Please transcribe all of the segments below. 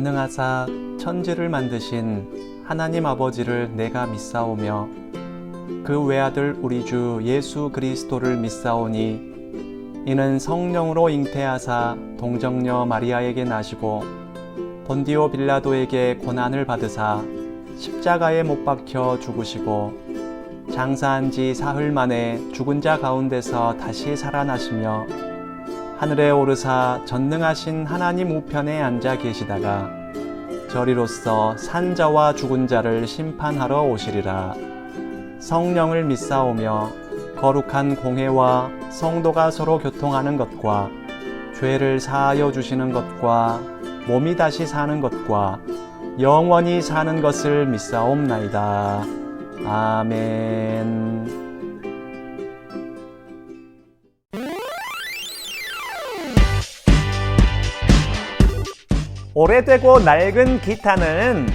전능하사 천지를 만드신 하나님 아버지를 내가 믿사오며 그 외아들 우리 주 예수 그리스도를 믿사오니 이는 성령으로 잉태하사 동정녀 마리아에게 나시고 본디오 빌라도에게 고난을 받으사 십자가에 못 박혀 죽으시고 장사한 지 사흘 만에 죽은 자 가운데서 다시 살아나시며 하늘에 오르사 전능하신 하나님 우편에 앉아 계시다가 저리로서 산 자와 죽은 자를 심판하러 오시리라. 성령을 믿사오며 거룩한 공회와 성도가 서로 교통하는 것과 죄를 사하여 주시는 것과 몸이 다시 사는 것과 영원히 사는 것을 믿사옵나이다. 아멘. 오래되고 낡은 기타는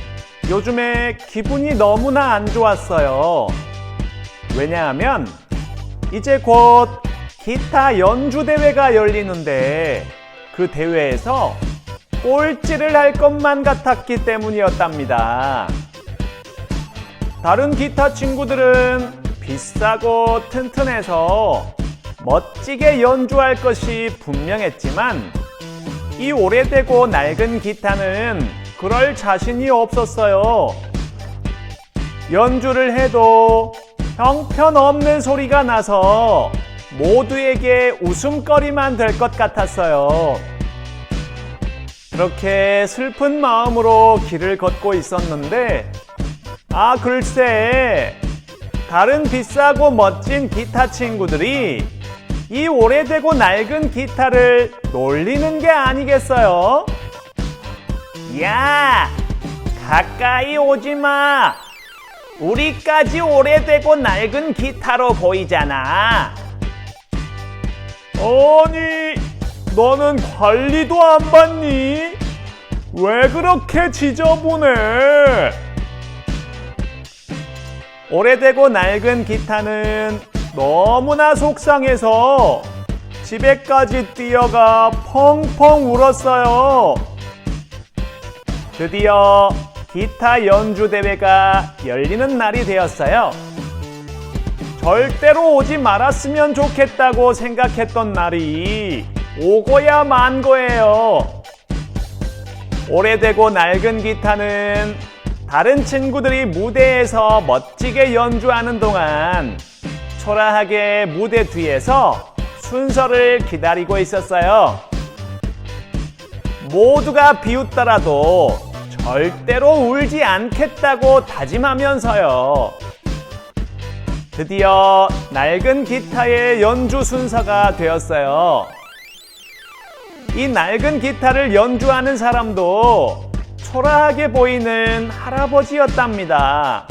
요즘에 기분이 너무나 안 좋았어요. 왜냐하면 이제 곧 기타 연주 대회가 열리는데 그 대회에서 꼴찌를 할 것만 같았기 때문이었답니다. 다른 기타 친구들은 비싸고 튼튼해서 멋지게 연주할 것이 분명했지만 이 오래되고 낡은 기타는 그럴 자신이 없었어요. 연주를 해도 형편없는 소리가 나서 모두에게 웃음거리만 될 것 같았어요. 그렇게 슬픈 마음으로 길을 걷고 있었는데 글쎄, 다른 비싸고 멋진 기타 친구들이 이 오래되고 낡은 기타를 놀리는 게 아니겠어요? 야, 가까이 오지 마. 우리까지 오래되고 낡은 기타로 보이잖아. 아니, 너는 관리도 안 받니? 왜 그렇게 지저분해? 오래되고 낡은 기타는 너무나 속상해서 집에까지 뛰어가 펑펑 울었어요. 드디어 기타 연주 대회가 열리는 날이 되었어요. 절대로 오지 말았으면 좋겠다고 생각했던 날이 오고야 만 거예요. 오래되고 낡은 기타는 다른 친구들이 무대에서 멋지게 연주하는 동안 초라하게 무대 뒤에서 순서를 기다리고 있었어요. 모두가 비웃더라도 절대로 울지 않겠다고 다짐하면서요. 드디어 낡은 기타의 연주 순서가 되었어요. 이 낡은 기타를 연주하는 사람도 초라하게 보이는 할아버지였답니다.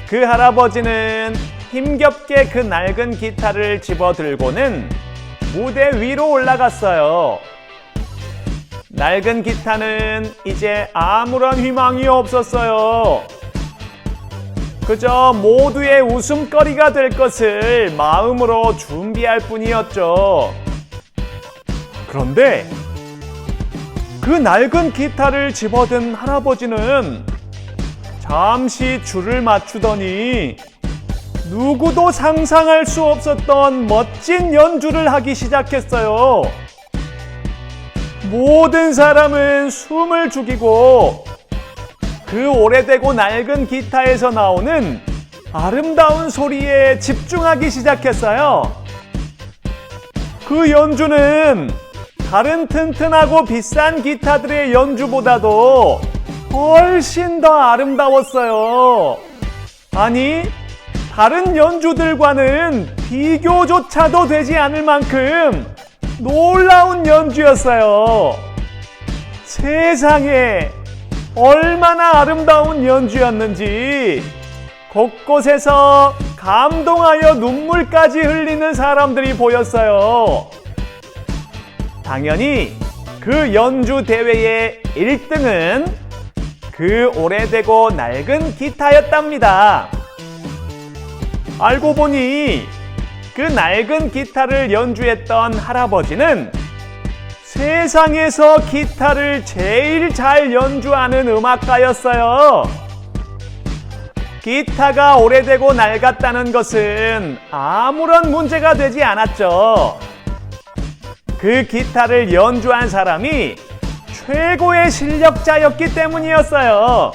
그 할아버지는 힘겹게 그 낡은 기타를 집어들고는 무대 위로 올라갔어요. 낡은 기타는 이제 아무런 희망이 없었어요. 그저 모두의 웃음거리가 될 것을 마음으로 준비할 뿐이었죠. 그런데 그 낡은 기타를 집어든 할아버지는 잠시 줄을 맞추더니 누구도 상상할 수 없었던 멋진 연주를 하기 시작했어요. 모든 사람은 숨을 죽이고 그 오래되고 낡은 기타에서 나오는 아름다운 소리에 집중하기 시작했어요. 그 연주는 다른 튼튼하고 비싼 기타들의 연주보다도 훨씬 더 아름다웠어요. 아니, 다른 연주들과는 비교조차도 되지 않을 만큼 놀라운 연주였어요. 세상에 얼마나 아름다운 연주였는지 곳곳에서 감동하여 눈물까지 흘리는 사람들이 보였어요. 당연히 그 연주 대회의 1등은 그 오래되고 낡은 기타였답니다. 알고 보니 그 낡은 기타를 연주했던 할아버지는 세상에서 기타를 제일 잘 연주하는 음악가였어요. 기타가 오래되고 낡았다는 것은 아무런 문제가 되지 않았죠. 그 기타를 연주한 사람이 최고의 실력자였기 때문이었어요.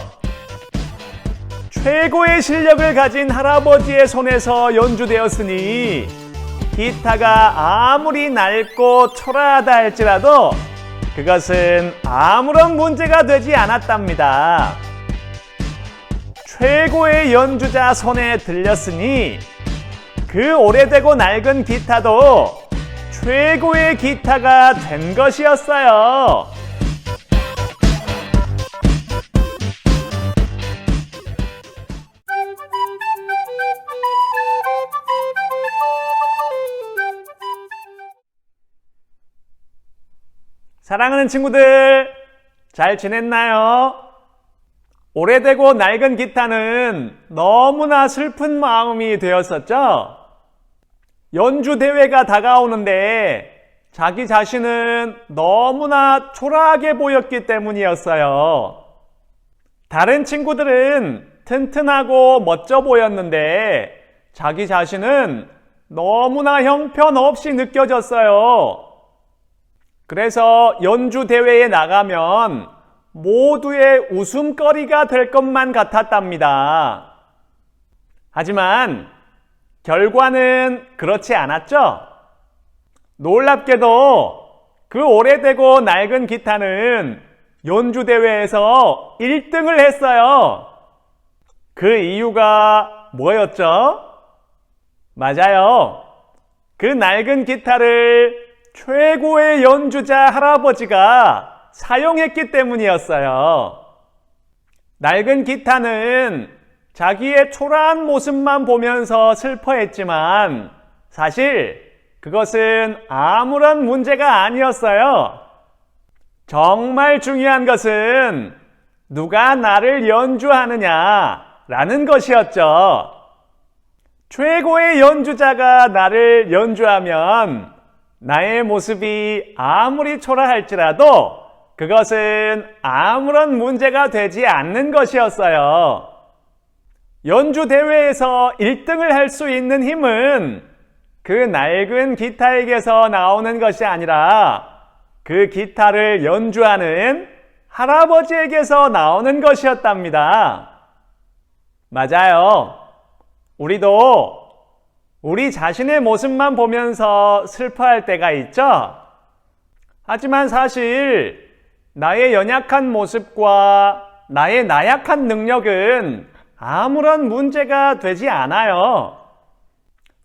최고의 실력을 가진 할아버지의 손에서 연주되었으니 기타가 아무리 낡고 초라하다 할지라도 그것은 아무런 문제가 되지 않았답니다. 최고의 연주자 손에 들렸으니 그 오래되고 낡은 기타도 최고의 기타가 된 것이었어요. 사랑하는 친구들, 잘 지냈나요? 오래되고 낡은 기타는 너무나 슬픈 마음이 되었었죠? 연주 대회가 다가오는데 자기 자신은 너무나 초라하게 보였기 때문이었어요. 다른 친구들은 튼튼하고 멋져 보였는데 자기 자신은 너무나 형편없이 느껴졌어요. 그래서 연주 대회에 나가면 모두의 웃음거리가 될 것만 같았답니다. 하지만 결과는 그렇지 않았죠? 놀랍게도 그 오래되고 낡은 기타는 연주 대회에서 1등을 했어요. 그 이유가 뭐였죠? 맞아요. 그 낡은 기타를 최고의 연주자 할아버지가 사용했기 때문이었어요. 낡은 기타는 자기의 초라한 모습만 보면서 슬퍼했지만 사실 그것은 아무런 문제가 아니었어요. 정말 중요한 것은 누가 나를 연주하느냐라는 것이었죠. 최고의 연주자가 나를 연주하면 나의 모습이 아무리 초라할지라도 그것은 아무런 문제가 되지 않는 것이었어요. 연주 대회에서 1등을 할 수 있는 힘은 그 낡은 기타에게서 나오는 것이 아니라 그 기타를 연주하는 할아버지에게서 나오는 것이었답니다. 맞아요. 우리도 우리 자신의 모습만 보면서 슬퍼할 때가 있죠? 하지만 사실 나의 연약한 모습과 나의 나약한 능력은 아무런 문제가 되지 않아요.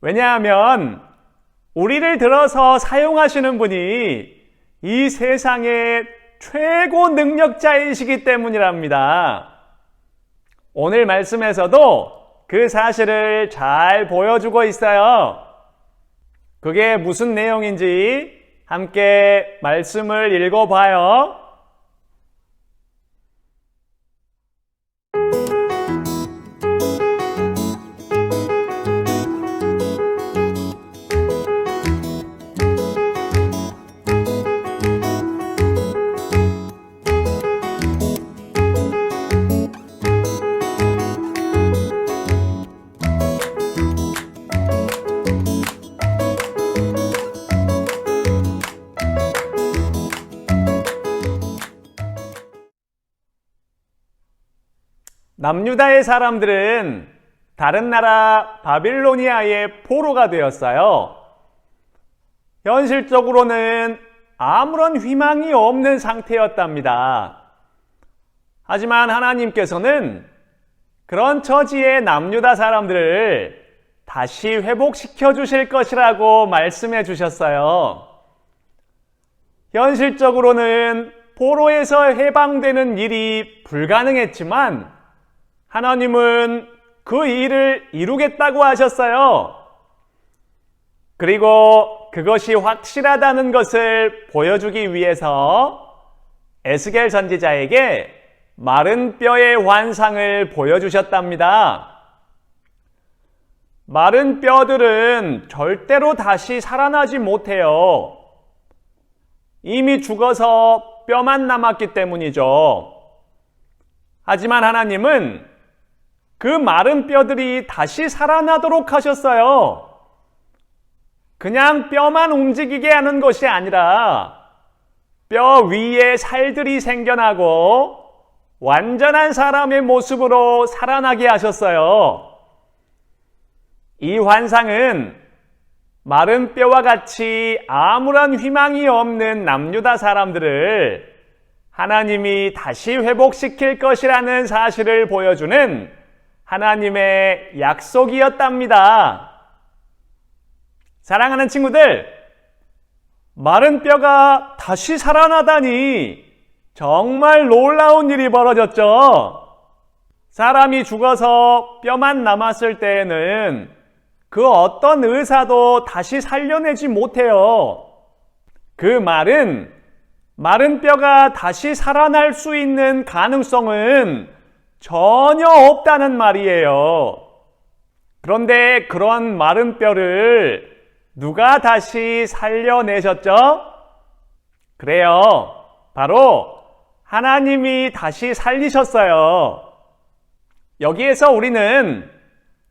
왜냐하면 우리를 들어서 사용하시는 분이 이 세상의 최고 능력자이시기 때문이랍니다. 오늘 말씀에서도 그 사실을 잘 보여주고 있어요. 그게 무슨 내용인지 함께 말씀을 읽어봐요. 남유다의 사람들은 다른 나라 바빌로니아의 포로가 되었어요. 현실적으로는 아무런 희망이 없는 상태였답니다. 하지만 하나님께서는 그런 처지의 남유다 사람들을 다시 회복시켜 주실 것이라고 말씀해 주셨어요. 현실적으로는 포로에서 해방되는 일이 불가능했지만 하나님은 그 일을 이루겠다고 하셨어요. 그리고 그것이 확실하다는 것을 보여주기 위해서 에스겔 선지자에게 마른 뼈의 환상을 보여주셨답니다. 마른 뼈들은 절대로 다시 살아나지 못해요. 이미 죽어서 뼈만 남았기 때문이죠. 하지만 하나님은 그 마른 뼈들이 다시 살아나도록 하셨어요. 그냥 뼈만 움직이게 하는 것이 아니라 뼈 위에 살들이 생겨나고 완전한 사람의 모습으로 살아나게 하셨어요. 이 환상은 마른 뼈와 같이 아무런 희망이 없는 남유다 사람들을 하나님이 다시 회복시킬 것이라는 사실을 보여주는 하나님의 약속이었답니다. 사랑하는 친구들, 마른 뼈가 다시 살아나다니 정말 놀라운 일이 벌어졌죠. 사람이 죽어서 뼈만 남았을 때에는 그 어떤 의사도 다시 살려내지 못해요. 그 말은 마른 뼈가 다시 살아날 수 있는 가능성은 전혀 없다는 말이에요. 그런데 그런 마른 뼈를 누가 다시 살려내셨죠? 그래요. 바로 하나님이 다시 살리셨어요. 여기에서 우리는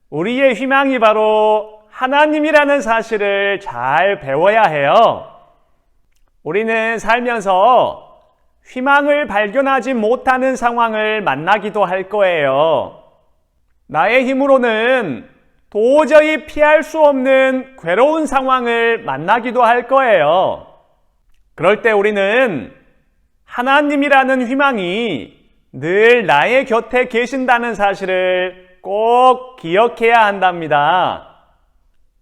우리의 희망이 바로 하나님이라는 사실을 잘 배워야 해요. 우리는 살면서 희망을 발견하지 못하는 상황을 만나기도 할 거예요. 나의 힘으로는 도저히 피할 수 없는 괴로운 상황을 만나기도 할 거예요. 그럴 때 우리는 하나님이라는 희망이 늘 나의 곁에 계신다는 사실을 꼭 기억해야 한답니다.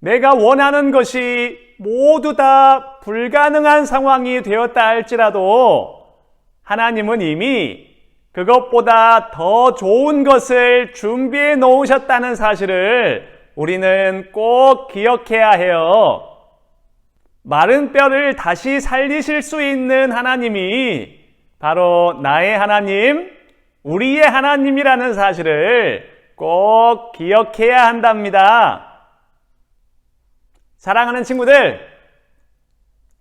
내가 원하는 것이 모두 다 불가능한 상황이 되었다 할지라도 하나님은 이미 그것보다 더 좋은 것을 준비해 놓으셨다는 사실을 우리는 꼭 기억해야 해요. 마른 뼈를 다시 살리실 수 있는 하나님이 바로 나의 하나님, 우리의 하나님이라는 사실을 꼭 기억해야 한답니다. 사랑하는 친구들,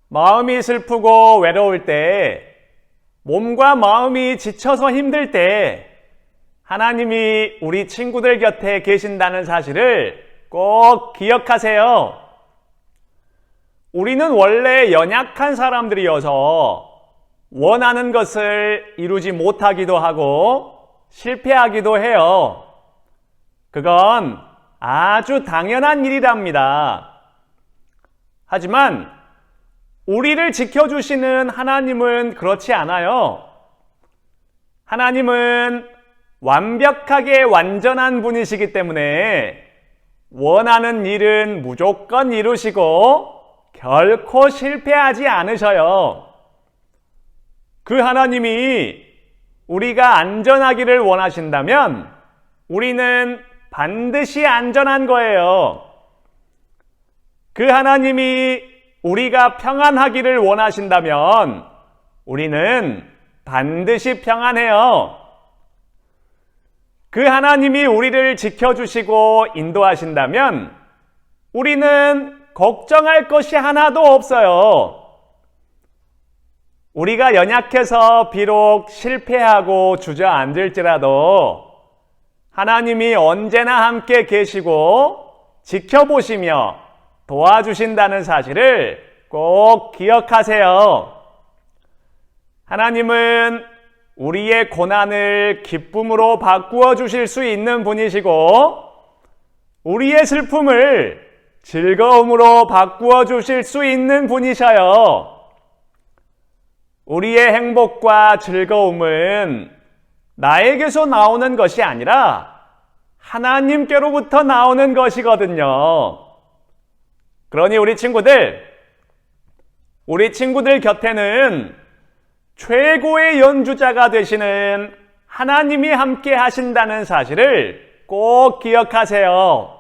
마음이 슬프고 외로울 때, 몸과 마음이 지쳐서 힘들 때 하나님이 우리 친구들 곁에 계신다는 사실을 꼭 기억하세요. 우리는 원래 연약한 사람들이어서 원하는 것을 이루지 못하기도 하고 실패하기도 해요. 그건 아주 당연한 일이랍니다. 하지만 우리를 지켜주시는 하나님은 그렇지 않아요. 하나님은 완벽하게 완전한 분이시기 때문에 원하는 일은 무조건 이루시고 결코 실패하지 않으셔요. 그 하나님이 우리가 안전하기를 원하신다면 우리는 반드시 안전한 거예요. 그 하나님이 우리가 평안하기를 원하신다면 우리는 반드시 평안해요. 그 하나님이 우리를 지켜주시고 인도하신다면 우리는 걱정할 것이 하나도 없어요. 우리가 연약해서 비록 실패하고 주저앉을지라도 하나님이 언제나 함께 계시고 지켜보시며 도와주신다는 사실을 꼭 기억하세요. 하나님은 우리의 고난을 기쁨으로 바꾸어 주실 수 있는 분이시고 우리의 슬픔을 즐거움으로 바꾸어 주실 수 있는 분이셔요. 우리의 행복과 즐거움은 나에게서 나오는 것이 아니라 하나님께로부터 나오는 것이거든요. 그러니 우리 친구들 곁에는 최고의 연주자가 되시는 하나님이 함께 하신다는 사실을 꼭 기억하세요.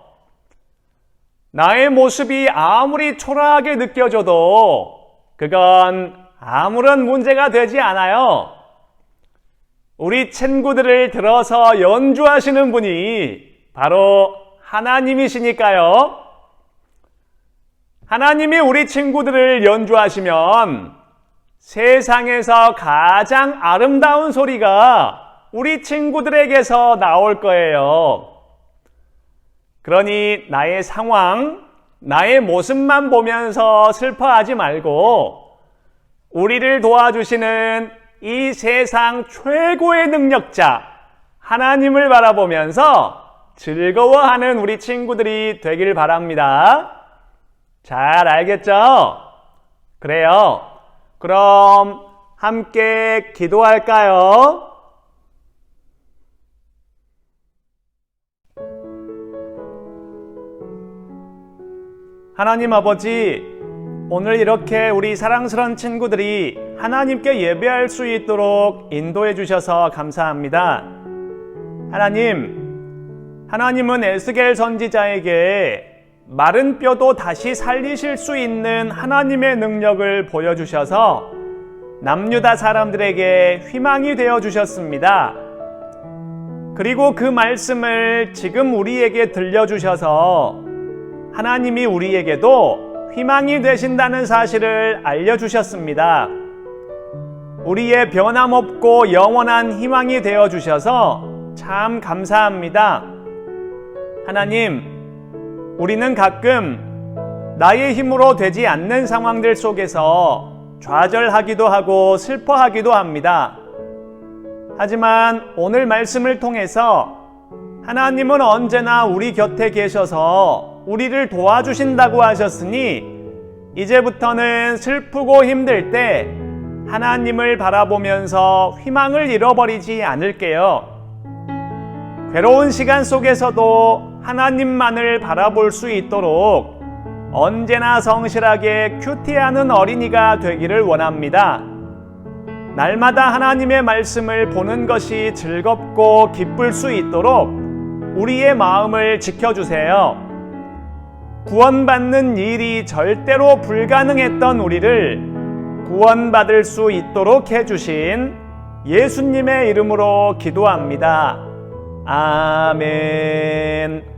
나의 모습이 아무리 초라하게 느껴져도 그건 아무런 문제가 되지 않아요. 우리 친구들을 들어서 연주하시는 분이 바로 하나님이시니까요. 하나님이 우리 친구들을 연주하시면 세상에서 가장 아름다운 소리가 우리 친구들에게서 나올 거예요. 그러니 나의 상황, 나의 모습만 보면서 슬퍼하지 말고 우리를 도와주시는 이 세상 최고의 능력자 하나님을 바라보면서 즐거워하는 우리 친구들이 되길 바랍니다. 잘 알겠죠? 그래요. 그럼 함께 기도할까요? 하나님 아버지, 오늘 이렇게 우리 사랑스러운 친구들이 하나님께 예배할 수 있도록 인도해 주셔서 감사합니다. 하나님은 에스겔 선지자에게 마른 뼈도 다시 살리실 수 있는 하나님의 능력을 보여주셔서 남유다 사람들에게 희망이 되어 주셨습니다. 그리고 그 말씀을 지금 우리에게 들려주셔서 하나님이 우리에게도 희망이 되신다는 사실을 알려주셨습니다. 우리의 변함없고 영원한 희망이 되어 주셔서 참 감사합니다. 하나님, 우리는 가끔 나의 힘으로 되지 않는 상황들 속에서 좌절하기도 하고 슬퍼하기도 합니다. 하지만 오늘 말씀을 통해서 하나님은 언제나 우리 곁에 계셔서 우리를 도와주신다고 하셨으니 이제부터는 슬프고 힘들 때 하나님을 바라보면서 희망을 잃어버리지 않을게요. 괴로운 시간 속에서도 하나님만을 바라볼 수 있도록 언제나 성실하게 큐티하는 어린이가 되기를 원합니다. 날마다 하나님의 말씀을 보는 것이 즐겁고 기쁠 수 있도록 우리의 마음을 지켜주세요. 구원받는 일이 절대로 불가능했던 우리를 구원받을 수 있도록 해주신 예수님의 이름으로 기도합니다. 아멘.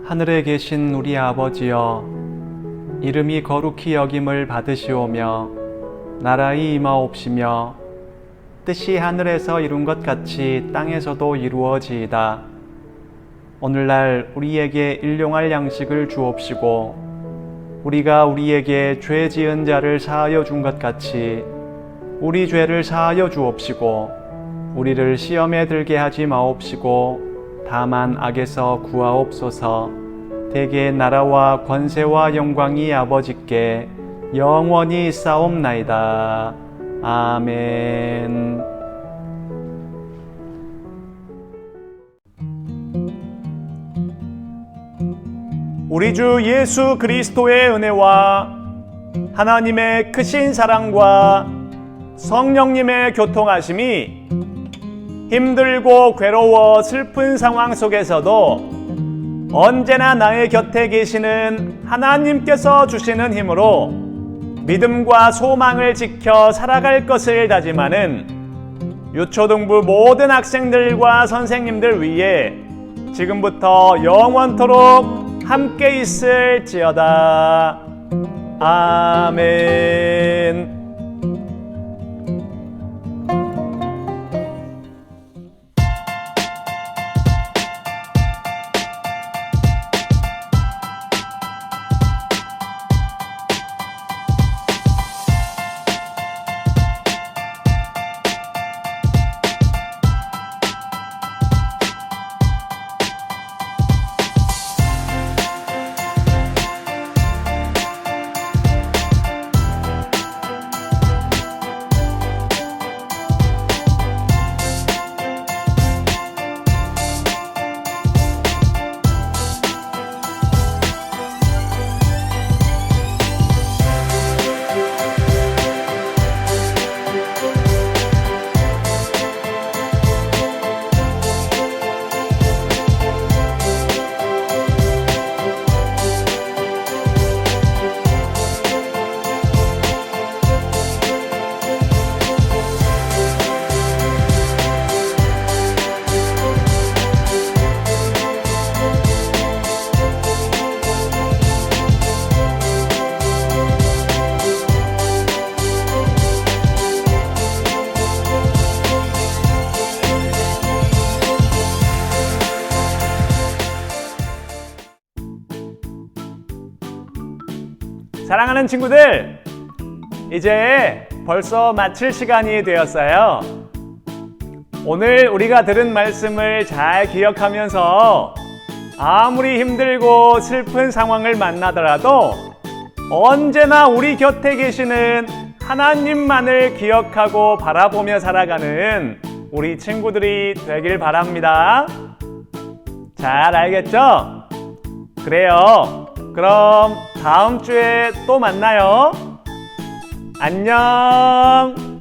하늘에 계신 우리 아버지여, 이름이 거룩히 여김을 받으시오며 나라의 임하옵시며 뜻이 하늘에서 이룬 것 같이 땅에서도 이루어지이다. 오늘날 우리에게 일용할 양식을 주옵시고 우리가 우리에게 죄 지은 자를 사하여 준 것 같이 우리 죄를 사하여 주옵시고 우리를 시험에 들게 하지 마옵시고 다만 악에서 구하옵소서. 대개 나라와 권세와 영광이 아버지께 영원히 싸움나이다. 아멘. 우리 주 예수 그리스도의 은혜와 하나님의 크신 사랑과 성령님의 교통하심이 힘들고 괴로워 슬픈 상황 속에서도 언제나 나의 곁에 계시는 하나님께서 주시는 힘으로 믿음과 소망을 지켜 살아갈 것을 다짐하는 유초등부 모든 학생들과 선생님들 위해 지금부터 영원토록 함께 있을지어다. 아멘. 사랑하는 친구들, 이제 벌써 마칠 시간이 되었어요. 오늘 우리가 들은 말씀을 잘 기억하면서 아무리 힘들고 슬픈 상황을 만나더라도 언제나 우리 곁에 계시는 하나님만을 기억하고 바라보며 살아가는 우리 친구들이 되길 바랍니다. 잘 알겠죠? 그래요. 그럼 다음 주에 또 만나요. 안녕.